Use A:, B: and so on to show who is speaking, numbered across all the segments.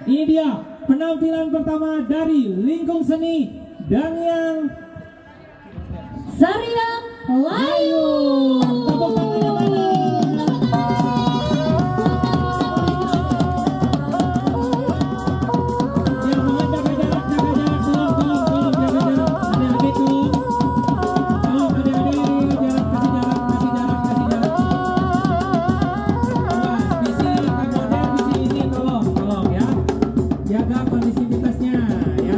A: ini dia penampilan pertama dari Lingkung Seni dan yang
B: Sariang Layu.
A: Tepuk tangannya mana? Ya, mohon jaga jarak, tolong jaga jarak, adik-adik tolong, adik-adik jarak, kasih jarak. Wah, visi kamboder, visi ini tolong ya, jaga kondisivitasnya ya.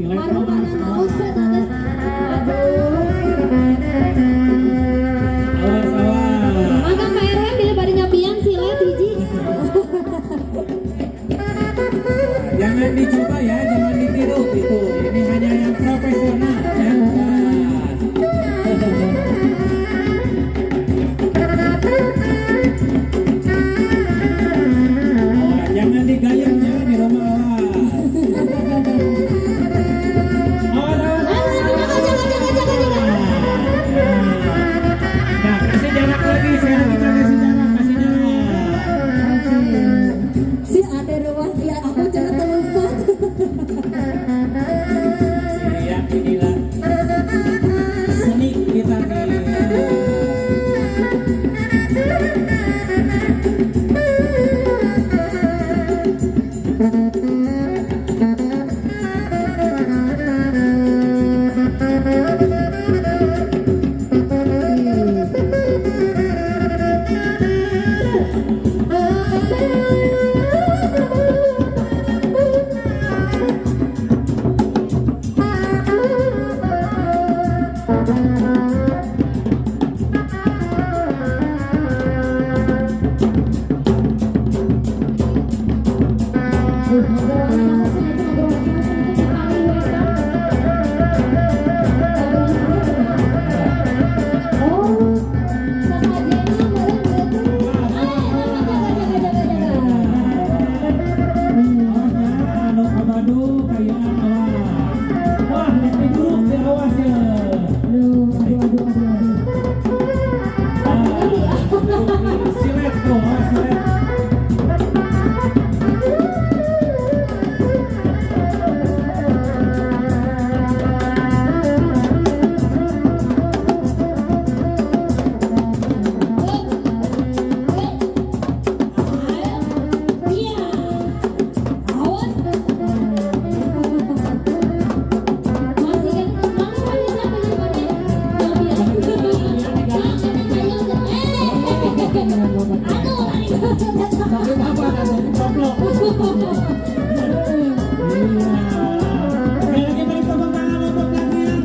B: Marupana naos teh teh. Aduh.
A: Awas.
B: Makan Pak RW bila bari nyapian silet hiji.
A: Jangan dicoba ya, jangan ditiru itu. Ini hanya yang profesional ya. Jangan digayung ya di rumah. Nah, kasih jarak lagi, saya kita kasih jarak, kasih jarak.
B: Si ade ruas ya aku cenah telepon.
A: Ya inilah seni kita nih. Anu kamadu kayak wah ini buruk ya awas ya. Silet tuh, silet. Tapi apa kan goblok. Iya. Oke, lagi beri tepuk tangan untuk kalian.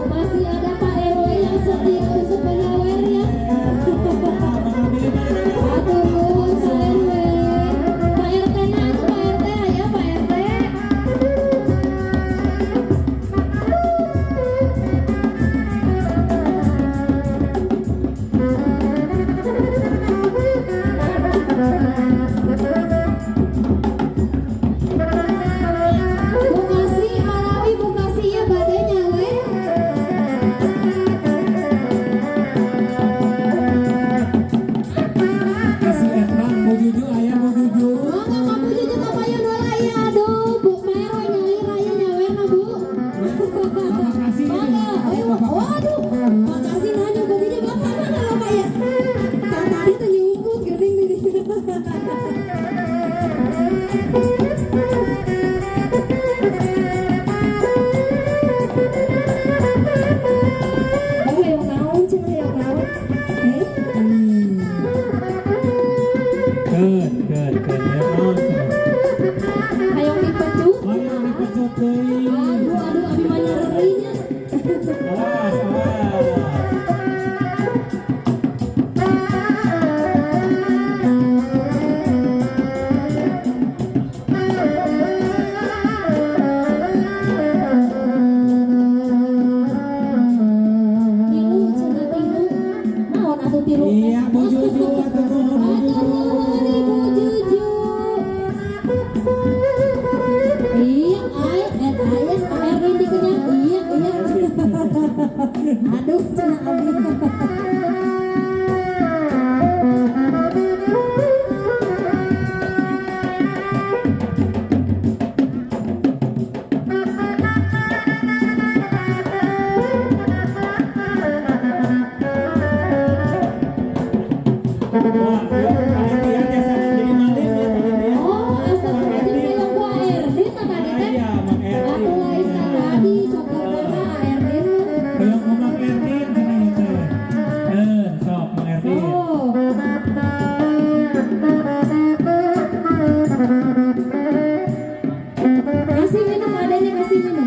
B: Masih ada Pak RW yang setia untuk menyawer ya. Aduh, Pak RW. Pak RT nah, Pak RT ya Pak RT. Bukasi, Marawi, Bukasi ya bade nyawer.
A: Kasih Etbang mau jujur, ayah mau jujur.
B: Mangga kamu jujur apa yang dola ya aduh Bu Pak RW nyalir raya nyawer na Bu.
A: Makasih.
B: Mangga, waduh. Makasih nanya badinya bapak mana lo Pak ya? Kan tadi tuh nyungkuk gering diri. Oh, yang naon cenah yang naon.
A: Ken ya mau.
B: Hayang dipecut.
A: Ayo dipecut deui.
B: Aduh, abi mah nyererinya.
A: Awas.
B: Tilu cenah tilu. Naon atuh tilu?
A: Iya mau jujur atau mau
B: Aduh,
A: jujur.
B: Ibu Juju. Iya, ayah, RW dikenyang. Iya. Aduh, cenah abi.
A: Wah, panitia biasa jadi maling ya panitia.
B: Oh, astagfirullahaladzim, bilang ku ARD tak tadi teh.
A: Iya, Mang
B: Aku
A: Erdin.
B: lain tak tadi, sok nama ARD mah.
A: Belum ke Mang Erdin karena ya teh. Sok Mang Erdin.
B: Sok. Kasih minum adanya, kasih minum.